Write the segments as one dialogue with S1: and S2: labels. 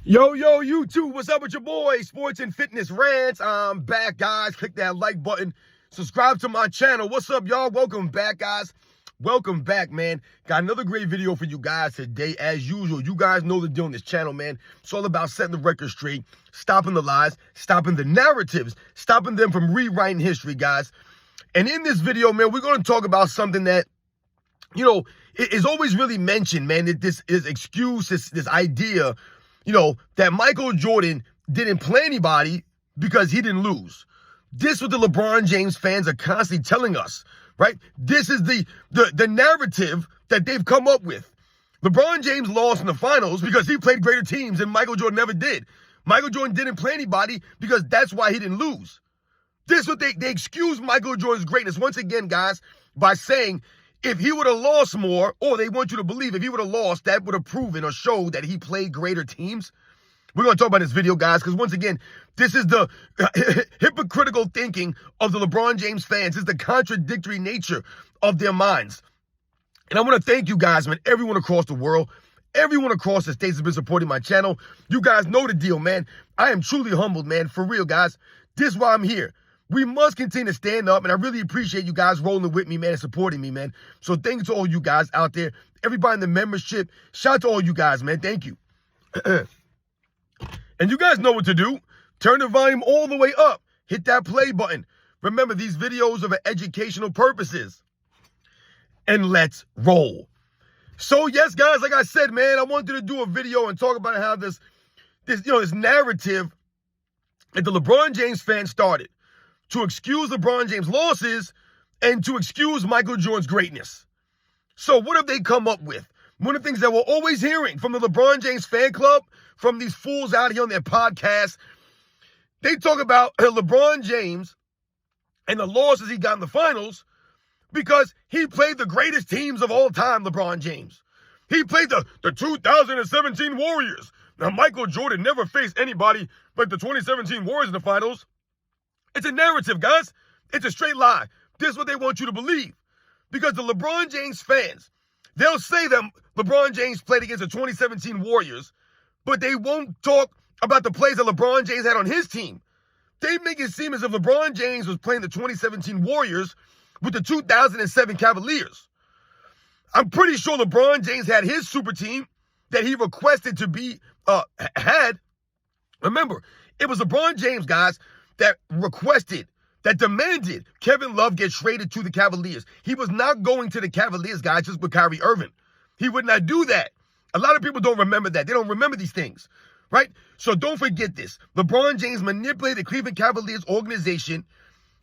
S1: Yo, YouTube, what's up with your boy? Sports and Fitness Rants. I'm back, guys. Click that like button. Subscribe to my channel. What's up, y'all? Welcome back, guys. Welcome back, man. Got another great video for you guys today, as usual. You guys know the deal on this channel, man. It's all about setting the record straight, stopping the lies, stopping the narratives, stopping them from rewriting history, guys. And in this video, man, we're going to talk about something that, you know, is always really mentioned, man. That this is excuse, this idea, that Michael Jordan didn't play anybody because he didn't lose. This is what the LeBron James fans are constantly telling us, right? This is the narrative that they've come up with. LeBron James lost in the finals because he played greater teams and Michael Jordan never did. Michael Jordan didn't play anybody because that's why he didn't lose. This is what they excuse Michael Jordan's greatness once again, guys, by saying if he would have lost more, or they want you to believe if he would have lost, that would have proven or showed that he played greater teams. We're going to talk about this video, guys, because once again, this is the hypocritical thinking of the LeBron James fans. It's the contradictory nature of their minds. And I want to thank you guys, man, everyone across the world, everyone across the states has been supporting my channel. You guys know the deal, man. I am truly humbled, man, for real, guys. This is why I'm here. We must continue to stand up, and I really appreciate you guys rolling with me, man, and supporting me, man. So thank you to all you guys out there, everybody in the membership. Shout out to all you guys, man. Thank you. And you guys know what to do. Turn the volume all the way up. Hit that play button. Remember, these videos are for educational purposes. And let's roll. So, yes, guys, like I said, man, I wanted to do a video and talk about how this narrative that the LeBron James fans started to excuse LeBron James' losses and to excuse Michael Jordan's greatness. So what have they come up with? One of the things that we're always hearing from the LeBron James fan club, from these fools out here on their podcast, they talk about LeBron James and the losses he got in the finals because he played the greatest teams of all time, LeBron James. He played the 2017 Warriors. Now, Michael Jordan never faced anybody like the 2017 Warriors in the finals. It's a narrative, guys. It's a straight lie. This is what they want you to believe. Because the LeBron James fans, they'll say that LeBron James played against the 2017 Warriors, but they won't talk about the plays that LeBron James had on his team. They make it seem as if LeBron James was playing the 2017 Warriors with the 2007 Cavaliers. I'm pretty sure LeBron James had his super team that he requested to be had. Remember, it was LeBron James, guys, that requested, that demanded Kevin Love get traded to the Cavaliers. He was not going to the Cavaliers, guys, just with Kyrie Irving. He would not do that. A lot of people don't remember that. They don't remember these things, right? So don't forget this. LeBron James manipulated the Cleveland Cavaliers organization,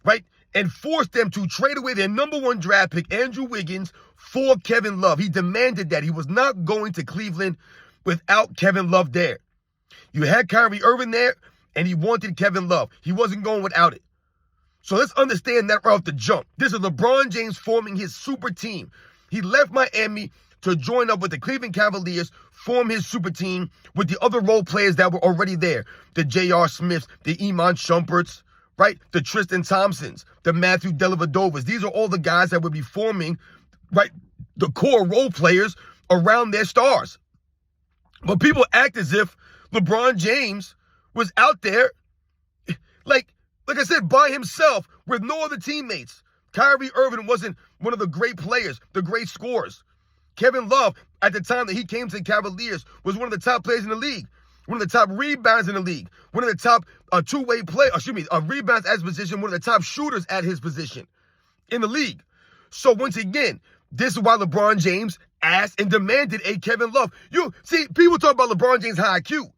S1: right, and forced them to trade away their #1 draft pick, Andrew Wiggins, for Kevin Love. He demanded that. He was not going to Cleveland without Kevin Love there. You had Kyrie Irving there, and he wanted Kevin Love. He wasn't going without it. So let's understand that right off the jump. This is LeBron James forming his super team. He left Miami to join up with the Cleveland Cavaliers, form his super team with the other role players that were already there. The J.R. Smiths, the Iman Shumperts, right? The Tristan Thompsons, the Matthew Dellavedovas. These are all the guys that would be forming, right, the core role players around their stars. But people act as if LeBron James was out there, like I said, by himself with no other teammates. Kyrie Irving wasn't one of the great players, the great scorers. Kevin Love, at the time that he came to the Cavaliers, was one of the top players in the league, one of the top rebounds in the league, one of the top two-way rebounds at his position, one of the top shooters at his position in the league. So once again, this is why LeBron James asked and demanded a Kevin Love. You see, people talk about LeBron James' high IQ.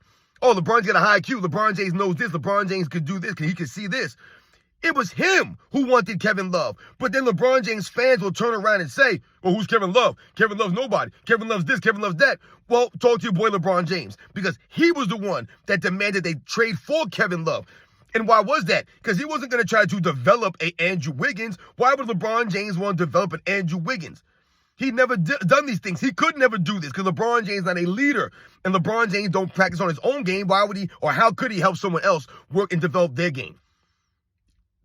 S1: Oh, LeBron's got a high IQ. LeBron James knows this. LeBron James could do this. He could see this. It was him who wanted Kevin Love. But then LeBron James fans will turn around and say, well, who's Kevin Love? Kevin Love's nobody. Kevin Love's this. Kevin Love's that. Well, talk to your boy LeBron James, because he was the one that demanded they trade for Kevin Love. And why was that? Because he wasn't going to try to develop a Andrew Wiggins. Why would LeBron James want to develop an Andrew Wiggins? He never done these things. He could never do this because LeBron James is not a leader. And LeBron James don't practice on his own game. Why would he, or how could he help someone else work and develop their game?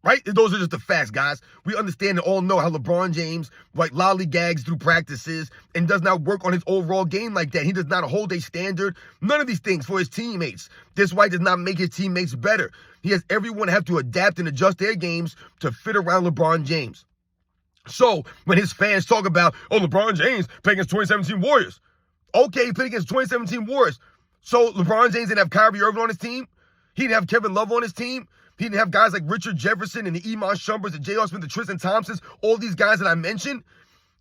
S1: Right? Those are just the facts, guys. We understand and all know how LeBron James, like, lollygags through practices and does not work on his overall game like that. He does not hold a standard, none of these things for his teammates. This why does not make his teammates better. He has everyone have to adapt and adjust their games to fit around LeBron James. So when his fans talk about, oh, LeBron James playing against 2017 Warriors. Okay, he played against 2017 Warriors. So LeBron James didn't have Kyrie Irving on his team. He didn't have Kevin Love on his team. He didn't have guys like Richard Jefferson and the Iman Shumpers, the J.R. Smith, the Tristan Thompsons, all these guys that I mentioned,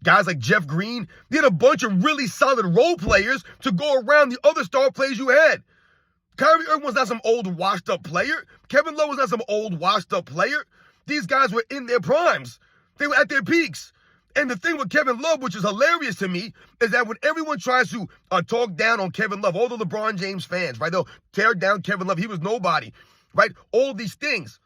S1: guys like Jeff Green. They had a bunch of really solid role players to go around the other star players you had. Kyrie Irving was not some old washed-up player. Kevin Love was not some old washed-up player. These guys were in their primes. They were at their peaks. And the thing with Kevin Love, which is hilarious to me, is that when everyone tries to talk down on Kevin Love, all the LeBron James fans, right, they'll tear down Kevin Love. He was nobody. Right? All these things.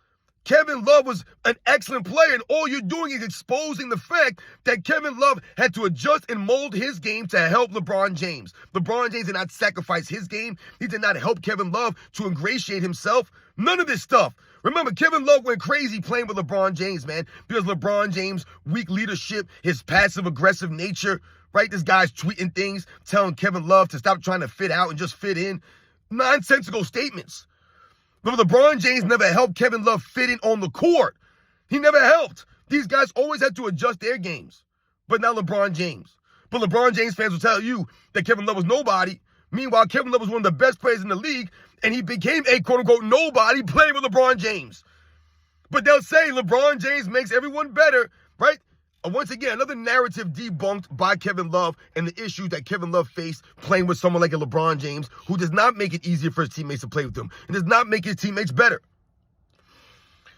S1: Kevin Love was an excellent player, and all you're doing is exposing the fact that Kevin Love had to adjust and mold his game to help LeBron James. LeBron James did not sacrifice his game. He did not help Kevin Love to ingratiate himself. None of this stuff. Remember, Kevin Love went crazy playing with LeBron James, man, because LeBron James' weak leadership, his passive-aggressive nature, right? This guy's tweeting things, telling Kevin Love to stop trying to fit out and just fit in. Nonsensical statements. But LeBron James never helped Kevin Love fit in on the court. He never helped. These guys always had to adjust their games. But not LeBron James. But LeBron James fans will tell you that Kevin Love was nobody. Meanwhile, Kevin Love was one of the best players in the league, and he became a quote-unquote nobody playing with LeBron James. But they'll say LeBron James makes everyone better, right? Once again, another narrative debunked by Kevin Love and the issues that Kevin Love faced playing with someone like a LeBron James, who does not make it easier for his teammates to play with him and does not make his teammates better.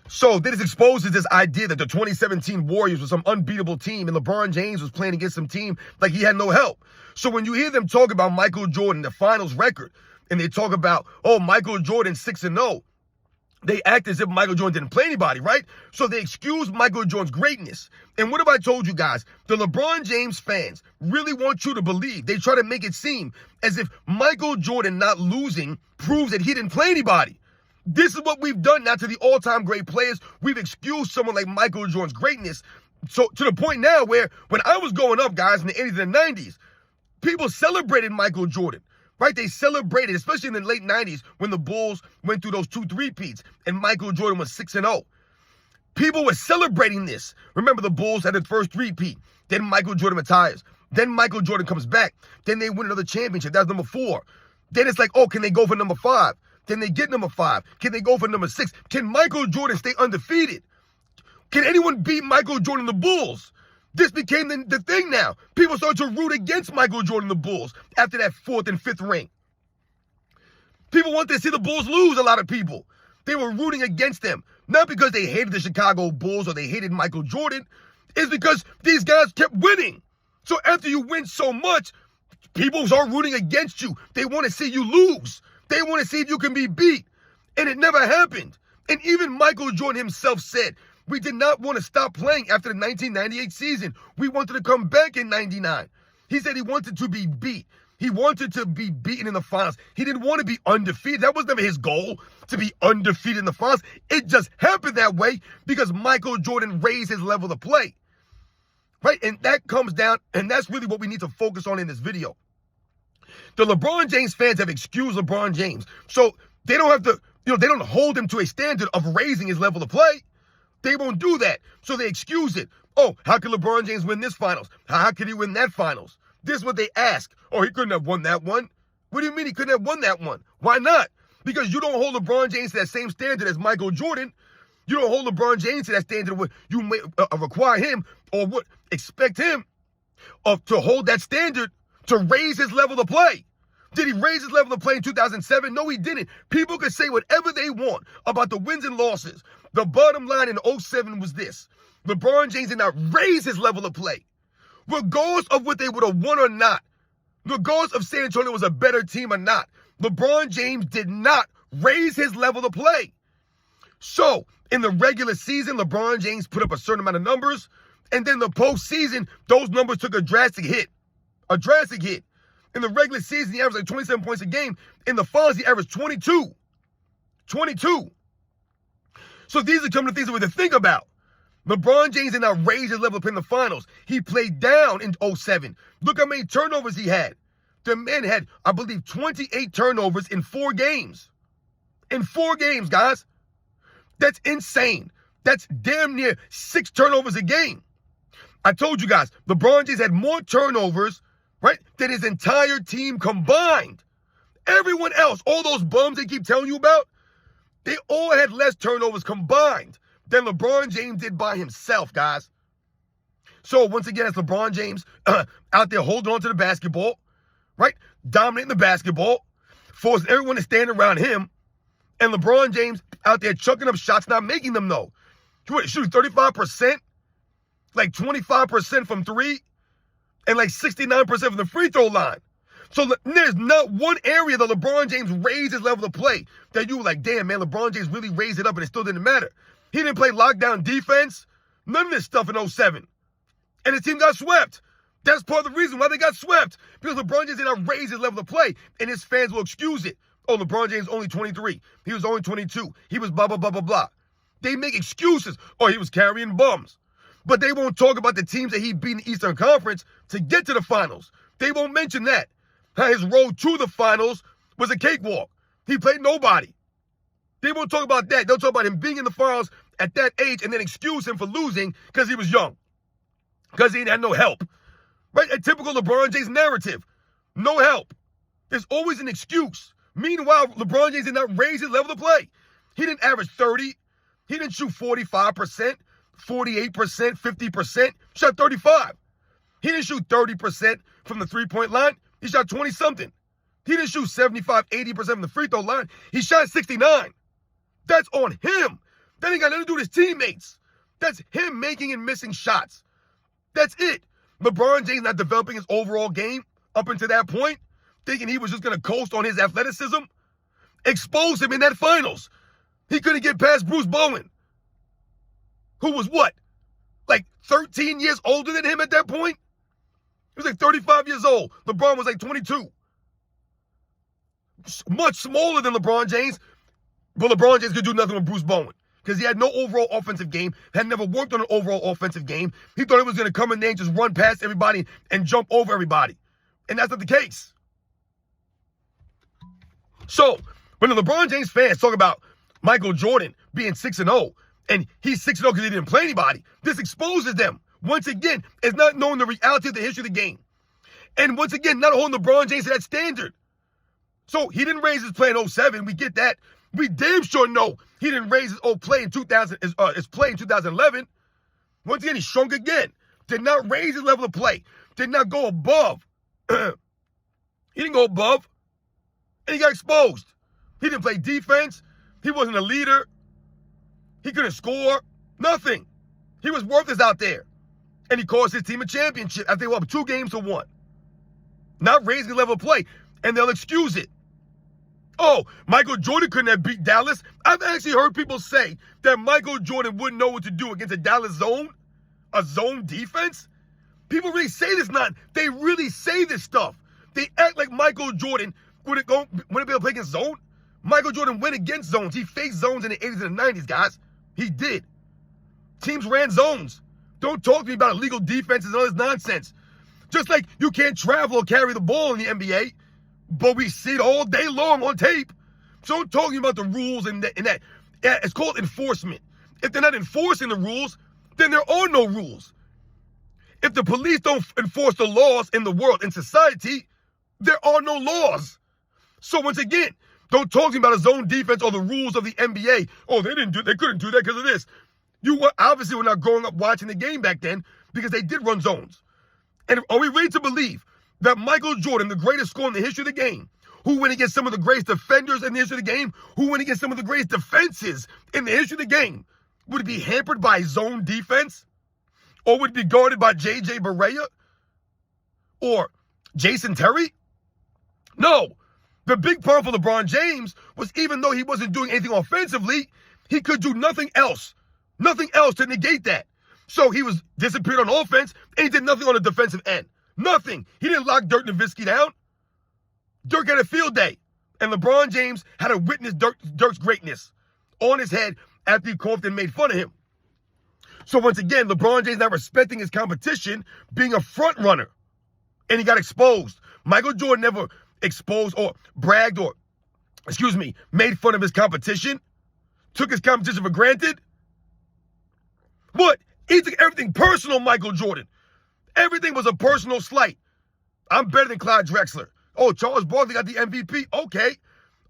S1: So this exposes this idea that the 2017 Warriors was some unbeatable team and LeBron James was playing against some team like he had no help. So when you hear them talk about Michael Jordan, the finals record, and they talk about, oh, Michael Jordan 6-0, they act as if Michael Jordan didn't play anybody, right? So they excuse Michael Jordan's greatness. And what have I told you guys? The LeBron James fans really want you to believe. They try to make it seem as if Michael Jordan not losing proves that he didn't play anybody. This is what we've done now to the all-time great players. We've excused someone like Michael Jordan's greatness. So to the point now where when I was growing up, guys, in the 80s and the 90s, people celebrated Michael Jordan. Right? They celebrated, especially in the late 90s when the Bulls went through those 2 3-peats and Michael Jordan was 6-0. People were celebrating this. Remember, the Bulls had their first 3-peat. Then Michael Jordan retires. Then Michael Jordan comes back. Then they win another championship. That's number 4. Then it's like, oh, can they go for number 5? Then they get number 5. Can they go for number 6? Can Michael Jordan stay undefeated? Can anyone beat Michael Jordan and the Bulls? This became the thing now. People started to root against Michael Jordan and the Bulls after that 4th and 5th ring. People wanted to see the Bulls lose, a lot of people. They were rooting against them. Not because they hated the Chicago Bulls or they hated Michael Jordan. It's because these guys kept winning. So after you win so much, people start rooting against you. They want to see you lose. They want to see if you can be beat. And it never happened. And even Michael Jordan himself said, we did not want to stop playing after the 1998 season. We wanted to come back in 99. He said he wanted to be beat. He wanted to be beaten in the finals. He didn't want to be undefeated. That was never his goal, to be undefeated in the finals. It just happened that way because Michael Jordan raised his level of play. Right? And that comes down, and that's really what we need to focus on in this video. The LeBron James fans have excused LeBron James. So they don't have to, they don't hold him to a standard of raising his level of play. They won't do that. So they excuse it. Oh, how can LeBron James win this finals? How could he win that finals? This is what they ask. Oh, he couldn't have won that one. What do you mean he couldn't have won that one? Why not? Because you don't hold LeBron James to that same standard as Michael Jordan. You don't hold LeBron James to that standard where you may require him or what expect him to hold that standard to raise his level of play. Did he raise his level of play in 2007? No, he didn't. People could say whatever they want about the wins and losses. The bottom line in 2007 was this. LeBron James did not raise his level of play. Regardless of what they would have won or not, regardless of San Antonio was a better team or not, LeBron James did not raise his level of play. So, in the regular season, LeBron James put up a certain amount of numbers, and then the postseason, those numbers took a drastic hit. A drastic hit. In the regular season, he averaged like 27 points a game. In the finals, he averaged 22. 22. So these are some of the things that we have to think about. LeBron James did not raise his level up in the finals. He played down in 07. Look how many turnovers he had. The man had, I believe, 28 turnovers in 4 games. In 4 games, guys. That's insane. That's damn near 6 turnovers a game. I told you guys, LeBron James had more turnovers, right, than his entire team combined. Everyone else, all those bums they keep telling you about, they all had less turnovers combined than LeBron James did by himself, guys. So once again, it's LeBron James out there holding on to the basketball, right, dominating the basketball, forcing everyone to stand around him, and LeBron James out there chucking up shots, not making them, though. Shooting 35%, like 25% from 3, and like 69% from the free throw line. So there's not one area that LeBron James raised his level of play that you were like, damn, man, LeBron James really raised it up and it still didn't matter. He didn't play lockdown defense, none of this stuff in 07. And his team got swept. That's part of the reason why they got swept. Because LeBron James did not raise his level of play, and his fans will excuse it. Oh, LeBron James only 23. He was only 22. He was blah, blah, blah, blah, blah. They make excuses. Oh, he was carrying bums. But they won't talk about the teams that he beat in the Eastern Conference to get to the finals. They won't mention that. How his road to the finals was a cakewalk. He played nobody. They won't talk about that. They'll talk about him being in the finals at that age and then excuse him for losing because he was young. Because he had no help. Right? A typical LeBron James narrative. No help. There's always an excuse. Meanwhile, LeBron James did not raise his level of play. He didn't average 30. He didn't shoot 45%, 48%, 50%. Shot 35. He didn't shoot 30% from the three-point line. He shot 20-something. He didn't shoot 75, 80% from the free throw line. He shot 69. That's on him. That ain't got nothing to do with his teammates. That's him making and missing shots. That's it. LeBron James not developing his overall game up until that point, thinking he was just going to coast on his athleticism, exposed him in that finals. He couldn't get past Bruce Bowen, who was what? Like 13 years older than him at that point? He was like 35 years old. LeBron was like 22. Much smaller than LeBron James, but LeBron James could do nothing with Bruce Bowen because he had no overall offensive game, had never worked on an overall offensive game. He thought he was going to come in there and just run past everybody and jump over everybody. And that's not the case. So, when the LeBron James fans talk about Michael Jordan being 6-0, and he's 6-0 because he didn't play anybody, this exposes them. Once again, it's not knowing the reality of the history of the game. And once again, not holding LeBron James to that standard. So, he didn't raise his play in 07. We get that. We damn sure know he didn't raise his play in 2011. Once again, he shrunk again. Did not raise his level of play. Did not go above. He didn't go above. And he got exposed. He didn't play defense. He wasn't a leader. He couldn't score. Nothing. He was worthless out there. And he cost his team a championship after they were up 2-1. Not raising the level of play. And they'll excuse it. Oh, Michael Jordan couldn't have beat Dallas. I've actually heard people say that Michael Jordan wouldn't know what to do against a Dallas zone, a zone defense. People really say this not. They really say this stuff. They act like Michael Jordan wouldn't be able to play against zone. Michael Jordan went against zones. He faced zones in the 80s and the 90s, guys. He did. Teams ran zones. Don't talk to me about illegal defenses and all this nonsense. Just like you can't travel or carry the ball in the NBA, but we see it all day long on tape. So don't talk to me about the rules and that. It's called enforcement. If they're not enforcing the rules, then there are no rules. If the police don't enforce the laws in the world, in society, there are no laws. So once again, don't talk to me about a zone defense or the rules of the NBA. Oh, they couldn't do that because of this. You obviously were not growing up watching the game back then because they did run zones. And are we ready to believe that Michael Jordan, the greatest scorer in the history of the game, who went against some of the greatest defenders in the history of the game, who went against some of the greatest defenses in the history of the game, would be hampered by zone defense? Or would be guarded by J.J. Barea? Or Jason Terry? No. The big problem for LeBron James was even though he wasn't doing anything offensively, he could do nothing else. Nothing else to negate that. So he was disappeared on offense, and he did nothing on the defensive end. Nothing. He didn't lock Dirk Nowitzki down. Dirk had a field day. And LeBron James had to witness Dirk's greatness on his head after he coughed and made fun of him. So once again, LeBron James not respecting his competition, being a front runner, and he got exposed. Michael Jordan never exposed or bragged or, made fun of his competition, took his competition for granted. What? He took everything personal, Michael Jordan. Everything was a personal slight. I'm better than Clyde Drexler. Oh, Charles Barkley got the MVP? Okay.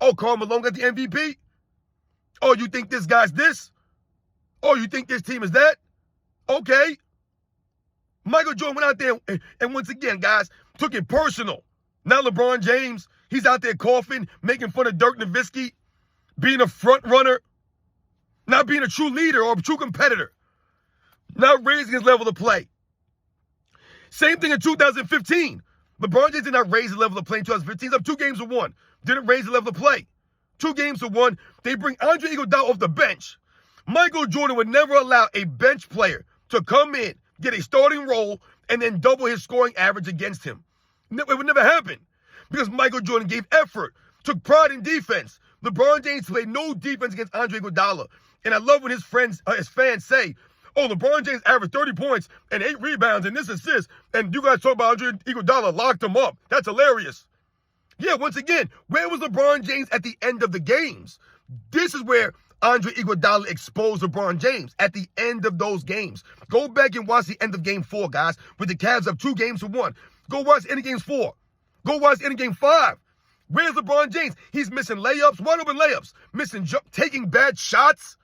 S1: Oh, Karl Malone got the MVP? Oh, you think this guy's this? Oh, you think this team is that? Okay. Michael Jordan went out there and once again, guys, took it personal. Now LeBron James, he's out there coughing, making fun of Dirk Nowitzki, being a front runner, not being a true leader or a true competitor, not raising his level of play. Same thing in 2015. LeBron James did not raise the level of play in 2015. He's up 2 games to 1. Didn't raise the level of play. 2 games to 1. They bring Andre Iguodala off the bench. Michael Jordan would never allow a bench player to come in, get a starting role, and then double his scoring average against him. It would never happen because Michael Jordan gave effort, took pride in defense. LeBron James played no defense against Andre Iguodala. And I love when his fans say, oh, LeBron James averaged 30 points and 8 rebounds and this assist, and you guys talk about Andre Iguodala locked him up. That's hilarious. Yeah, once again, where was LeBron James at the end of the games? This is where Andre Iguodala exposed LeBron James at the end of those games. Go back and watch the end of game 4, guys, with the Cavs up 2 games to 1. Go watch the end of game 4. Go watch the end of game 5. Where's LeBron James? He's missing layups, wide open layups, taking bad shots.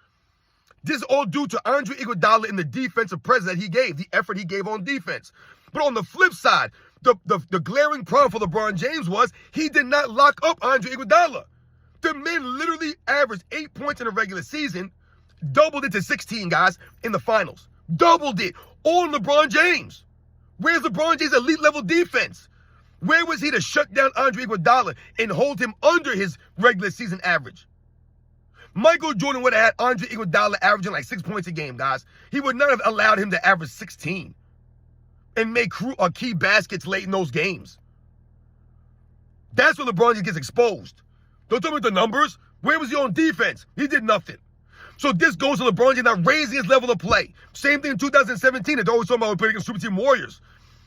S1: This is all due to Andre Iguodala and the defensive presence that he gave, the effort he gave on defense. But on the flip side, the glaring problem for LeBron James was he did not lock up Andre Iguodala. The man literally averaged 8 points in the regular season, doubled it to 16, guys, in the finals. Doubled it. All on LeBron James. Where's LeBron James' elite level defense? Where was he to shut down Andre Iguodala and hold him under his regular season average? Michael Jordan would have had Andre Iguodala averaging like 6 points a game, guys. He would not have allowed him to average 16 and make key baskets late in those games. That's when LeBron James gets exposed. Don't tell me the numbers. Where was he on defense? He did nothing. So this goes to LeBron James not raising his level of play. Same thing in 2017. They're always talking about playing against Super Team Warriors.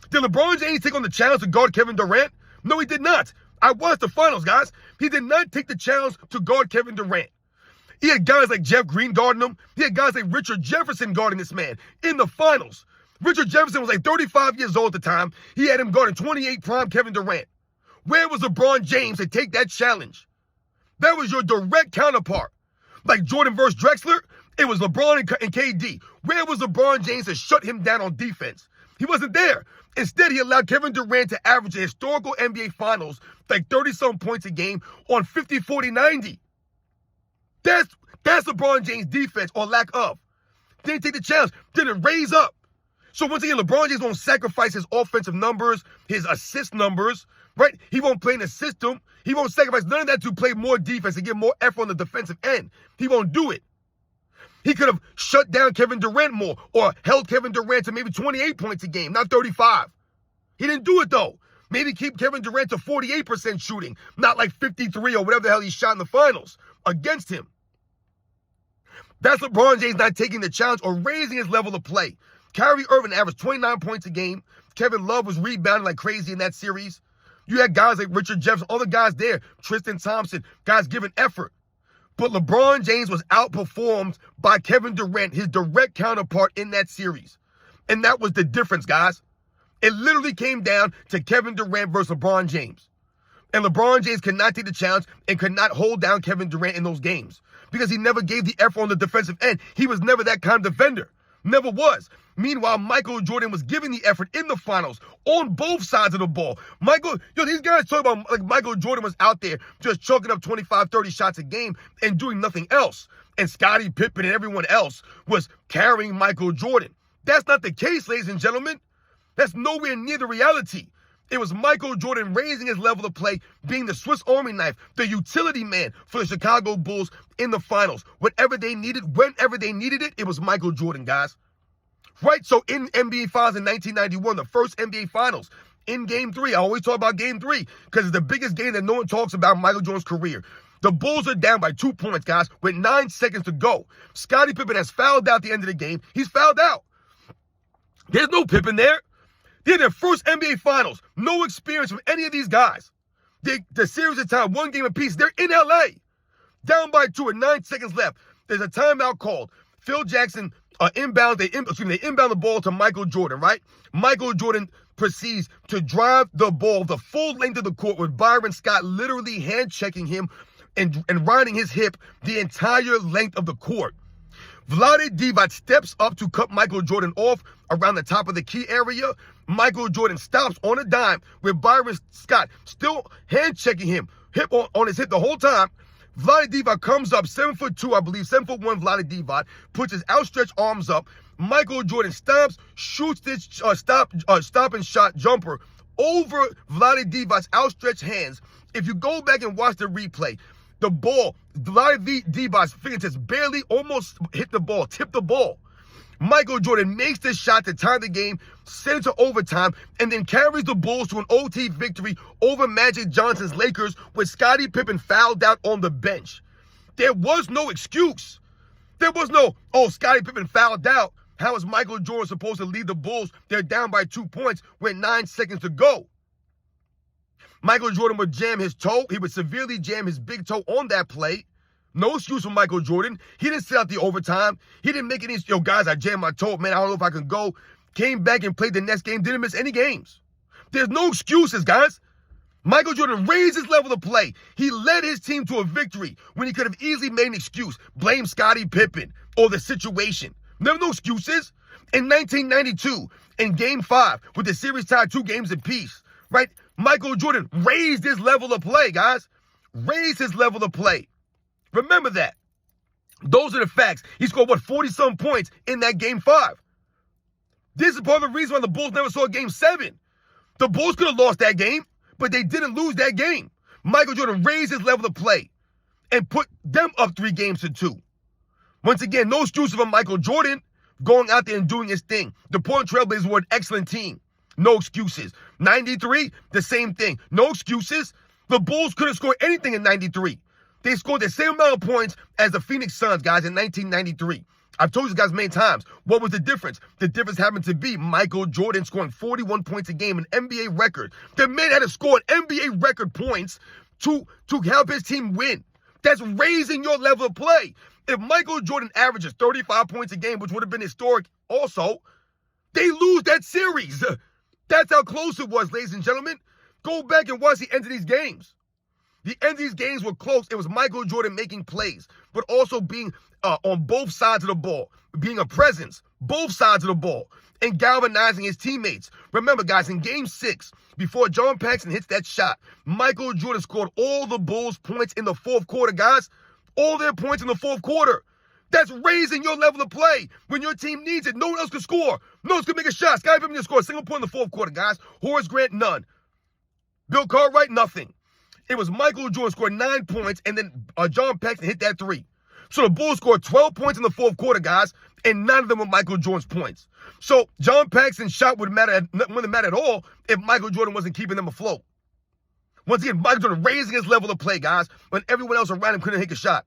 S1: Did LeBron James take on the challenge to guard Kevin Durant? No, he did not. I watched the finals, guys. He did not take the challenge to guard Kevin Durant. He had guys like Jeff Green guarding him. He had guys like Richard Jefferson guarding this man in the finals. Richard Jefferson was like 35 years old at the time. He had him guarding 28 prime Kevin Durant. Where was LeBron James to take that challenge? That was your direct counterpart. Like Jordan versus Drexler, it was LeBron and KD. Where was LeBron James to shut him down on defense? He wasn't there. Instead, he allowed Kevin Durant to average a historical NBA Finals like 30-some points a game on 50, 40, 90. That's LeBron James' defense or lack of. Didn't take the challenge. Didn't raise up. So once again, LeBron James won't sacrifice his offensive numbers, his assist numbers, right? He won't play in the system. He won't sacrifice none of that to play more defense and get more effort on the defensive end. He won't do it. He could have shut down Kevin Durant more or held Kevin Durant to maybe 28 points a game, not 35. He didn't do it, though. Maybe keep Kevin Durant to 48% shooting, not like 53 or whatever the hell he shot in the finals against him. That's LeBron James not taking the challenge or raising his level of play. Kyrie Irving averaged 29 points a game. Kevin Love was rebounding like crazy in that series. You had guys like Richard Jefferson, all the guys there, Tristan Thompson, guys giving effort. But LeBron James was outperformed by Kevin Durant, his direct counterpart in that series. And that was the difference, guys. It literally came down to Kevin Durant versus LeBron James. And LeBron James could not take the challenge and could not hold down Kevin Durant in those games because he never gave the effort on the defensive end. He was never that kind of defender. Never was. Meanwhile, Michael Jordan was giving the effort in the finals on both sides of the ball. These guys talk about like Michael Jordan was out there just chalking up 25, 30 shots a game and doing nothing else. And Scottie Pippen and everyone else was carrying Michael Jordan. That's not the case, ladies and gentlemen. That's nowhere near the reality. It was Michael Jordan raising his level of play, being the Swiss Army knife, the utility man for the Chicago Bulls in the finals. Whatever they needed, whenever they needed it, it was Michael Jordan, guys. Right? So in NBA Finals in 1991, the first NBA Finals, in Game 3, I always talk about Game 3 because it's the biggest game that no one talks about in Michael Jordan's career. The Bulls are down by 2 points, guys, with 9 seconds to go. Scottie Pippen has fouled out at the end of the game. He's fouled out. There's no Pippen there. They're their first NBA Finals. No experience from any of these guys. The series is tied 1 game apiece. They're in LA. Down by 2 with 9 seconds left. There's a timeout called. Phil Jackson inbound. They inbound the ball to Michael Jordan, right? Michael Jordan proceeds to drive the ball the full length of the court with Byron Scott literally hand-checking him and riding his hip the entire length of the court. Vlade Divac steps up to cut Michael Jordan off around the top of the key area. Michael Jordan stops on a dime with Byron Scott still hand-checking him, hip on his hip the whole time. Vlade Divac comes up, 7'2", I believe, 7'1", Vlade Divac, puts his outstretched arms up. Michael Jordan stops, shoots this stop and shot jumper over Vlade Divac's outstretched hands. If you go back and watch the replay, the ball, Vlade Divac's fingertips barely almost hit the ball, tipped the ball. Michael Jordan makes this shot to tie the game, send it to overtime, and then carries the Bulls to an OT victory over Magic Johnson's Lakers with Scottie Pippen fouled out on the bench. There was no excuse. There was no, oh, Scottie Pippen fouled out. How is Michael Jordan supposed to lead the Bulls? They're down by 2 points with 9 seconds to go. Michael Jordan would jam his toe. He would severely jam his big toe on that play. No excuse for Michael Jordan. He didn't sit out the overtime. He didn't make any, guys, I jammed my toe. Man, I don't know if I can go. Came back and played the next game. Didn't miss any games. There's no excuses, guys. Michael Jordan raised his level of play. He led his team to a victory when he could have easily made an excuse. Blame Scottie Pippen or the situation. There were no excuses. In 1992, in Game 5, with the series tied 2 games apiece, right? Michael Jordan raised his level of play, guys. Raised his level of play. Remember that. Those are the facts. He scored, 40-some points in that Game 5. This is part of the reason why the Bulls never saw Game 7. The Bulls could have lost that game, but they didn't lose that game. Michael Jordan raised his level of play and put them up 3-2. Once again, no excuses for Michael Jordan going out there and doing his thing. The Portland Trailblazers were an excellent team. No excuses. 93, the same thing. No excuses. The Bulls couldn't score anything in 93. They scored the same amount of points as the Phoenix Suns, guys, in 1993. I've told you guys many times. What was the difference? The difference happened to be Michael Jordan scoring 41 points a game, an NBA record. The man had to score an NBA record points to help his team win. That's raising your level of play. If Michael Jordan averages 35 points a game, which would have been historic also, they lose that series. That's how close it was, ladies and gentlemen. Go back and watch the end of these games. The end of these games were close. It was Michael Jordan making plays, but also being on both sides of the ball, being a presence, both sides of the ball, and galvanizing his teammates. Remember, guys, in Game 6, before John Paxson hits that shot, Michael Jordan scored all the Bulls' points in the fourth quarter, guys. All their points in the fourth quarter. That's raising your level of play. When your team needs it, no one else can score. No one else can make a shot. Scottie Pippen didn't score a single point in the fourth quarter, guys. Horace Grant, none. Bill Cartwright, nothing. It was Michael Jordan scored 9 points, and then John Paxson hit that 3. So the Bulls scored 12 points in the fourth quarter, guys, and none of them were Michael Jordan's points. So John Paxson's shot wouldn't matter at all if Michael Jordan wasn't keeping them afloat. Once again, Michael Jordan raising his level of play, guys, when everyone else around him couldn't hit a shot.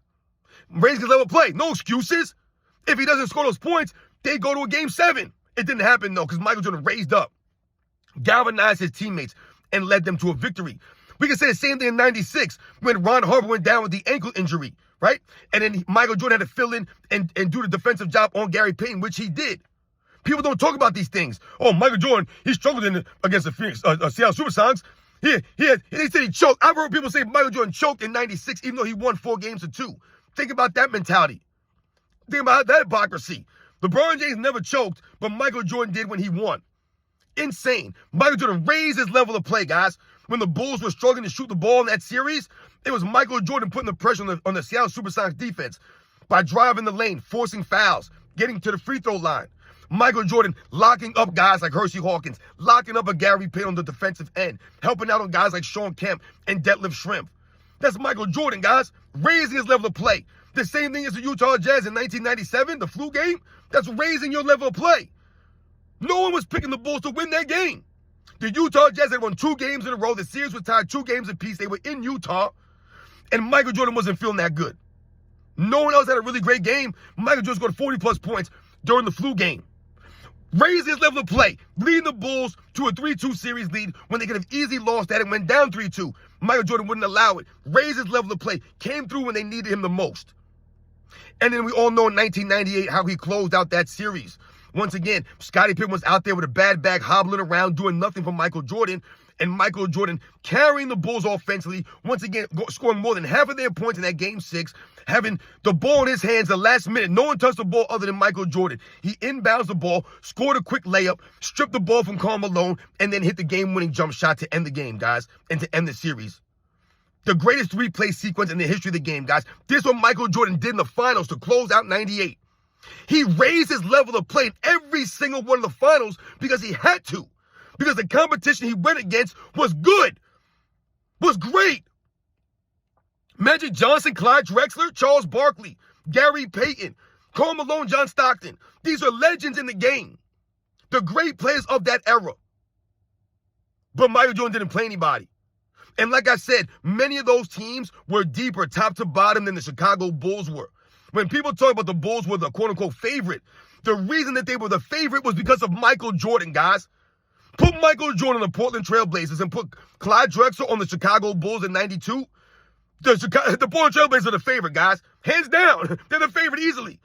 S1: Raising his level of play. No excuses. If he doesn't score those points, they go to a Game 7. It didn't happen, though, because Michael Jordan raised up, galvanized his teammates, and led them to a victory. We can say the same thing in 96 when Ron Harper went down with the ankle injury, right? And then Michael Jordan had to fill in and do the defensive job on Gary Payton, which he did. People don't talk about these things. Oh, Michael Jordan, he struggled against the Phoenix, Seattle Supersonics. They said he choked. I've heard people say Michael Jordan choked in 96, even though he won 4 games to 2. Think about that mentality. Think about that hypocrisy. LeBron James never choked, but Michael Jordan did when he won. Insane. Michael Jordan raised his level of play, guys. When the Bulls were struggling to shoot the ball in that series, it was Michael Jordan putting the pressure on the Seattle Supersonics defense by driving the lane, forcing fouls, getting to the free throw line. Michael Jordan locking up guys like Hersey Hawkins, locking up a Gary Payton on the defensive end, helping out on guys like Shawn Kemp and Detlef Schrempf. That's Michael Jordan, guys, raising his level of play. The same thing as the Utah Jazz in 1997, the flu game. That's raising your level of play. No one was picking the Bulls to win that game. The Utah Jazz had won 2 games in a row. The series was tied 2 games apiece. They were in Utah. and Michael Jordan wasn't feeling that good. No one else had a really great game. Michael Jordan scored 40-plus points during the flu game. Raised his level of play, leading the Bulls to a 3-2 series lead when they could have easily lost that and went down 3-2. Michael Jordan wouldn't allow it. Raised his level of play, came through when they needed him the most. And then we all know in 1998 how he closed out that series. Once again, Scottie Pippen was out there with a bad bag, hobbling around, doing nothing for Michael Jordan. And Michael Jordan carrying the Bulls offensively, once again, scoring more than half of their points in that Game 6, having the ball in his hands the last minute. No one touched the ball other than Michael Jordan. He inbounds the ball, scored a quick layup, stripped the ball from Karl Malone, and then hit the game-winning jump shot to end the game, guys, and to end the series. The greatest three-play sequence in the history of the game, guys. This is what Michael Jordan did in the finals to close out 98. He raised his level of play in every single one of the finals because he had to. Because the competition he went against was good, was great. Magic Johnson, Clyde Drexler, Charles Barkley, Gary Payton, Karl Malone, John Stockton. These are legends in the game. The great players of that era. But Michael Jordan didn't play anybody. And like I said, many of those teams were deeper, top to bottom, than the Chicago Bulls were. When people talk about the Bulls were the quote-unquote favorite, the reason that they were the favorite was because of Michael Jordan, guys. Put Michael Jordan on the Portland Trail Blazers and put Clyde Drexler on the Chicago Bulls in 92. The Portland Trail Blazers are the favorite, guys. Hands down. They're the favorite easily.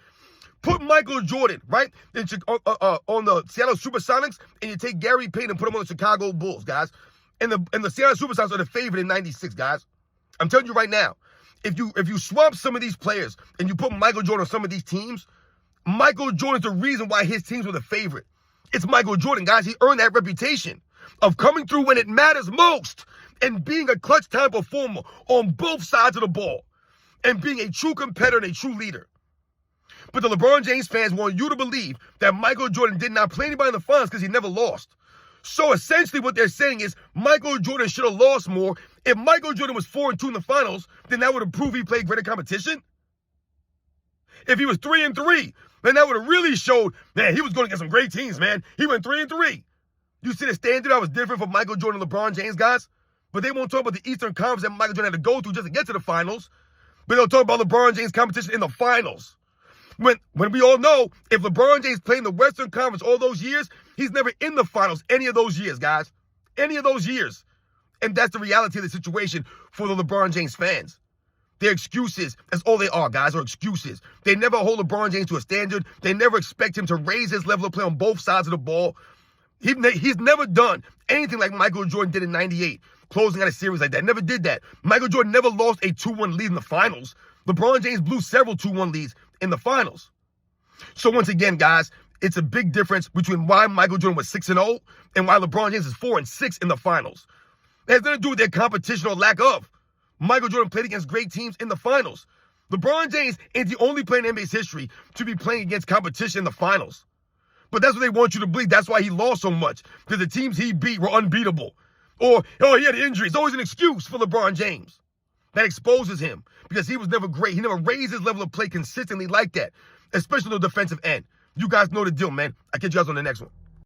S1: Put Michael Jordan, right, on the Seattle Supersonics, and you take Gary Payton and put him on the Chicago Bulls, guys. And the Seattle Supersonics are the favorite in 96, guys. I'm telling you right now, if you swap some of these players and you put Michael Jordan on some of these teams, Michael Jordan's the reason why his teams were the favorite. It's Michael Jordan, guys. He earned that reputation of coming through when it matters most and being a clutch time performer on both sides of the ball and being a true competitor and a true leader. But the LeBron James fans want you to believe that Michael Jordan did not play anybody in the finals because he never lost. So essentially what they're saying is Michael Jordan should have lost more. If Michael Jordan was 4-2 in the finals, then that would have proved he played greater competition. If he was 3-3, then that would have really showed, man, he was going against some great teams, man. He went 3-3. You see the standard that was different for Michael Jordan and LeBron James, guys? But they won't talk about the Eastern Conference that Michael Jordan had to go through just to get to the finals. But they'll talk about LeBron James' competition in the finals. When we all know, if LeBron James played in the Western Conference all those years, he's never in the finals any of those years, guys. Any of those years. And that's the reality of the situation for the LeBron James fans. Their excuses, that's all they are, guys, are excuses. They never hold LeBron James to a standard. They never expect him to raise his level of play on both sides of the ball. He's never done anything like Michael Jordan did in 98, closing out a series like that. Never did that. Michael Jordan never lost a 2-1 lead in the finals. LeBron James blew several 2-1 leads in the finals. So once again, guys, it's a big difference between why Michael Jordan was 6-0 and why LeBron James is 4-6 in the finals. It has nothing to do with their competition or lack of. Michael Jordan played against great teams in the finals. LeBron James ain't the only player in NBA's history to be playing against competition in the finals. But that's what they want you to believe. That's why he lost so much. Because the teams he beat were unbeatable. Or, he had injuries. It's always an excuse for LeBron James. That exposes him. Because he was never great. He never raised his level of play consistently like that. Especially on the defensive end. You guys know the deal, man. I'll catch you guys on the next one.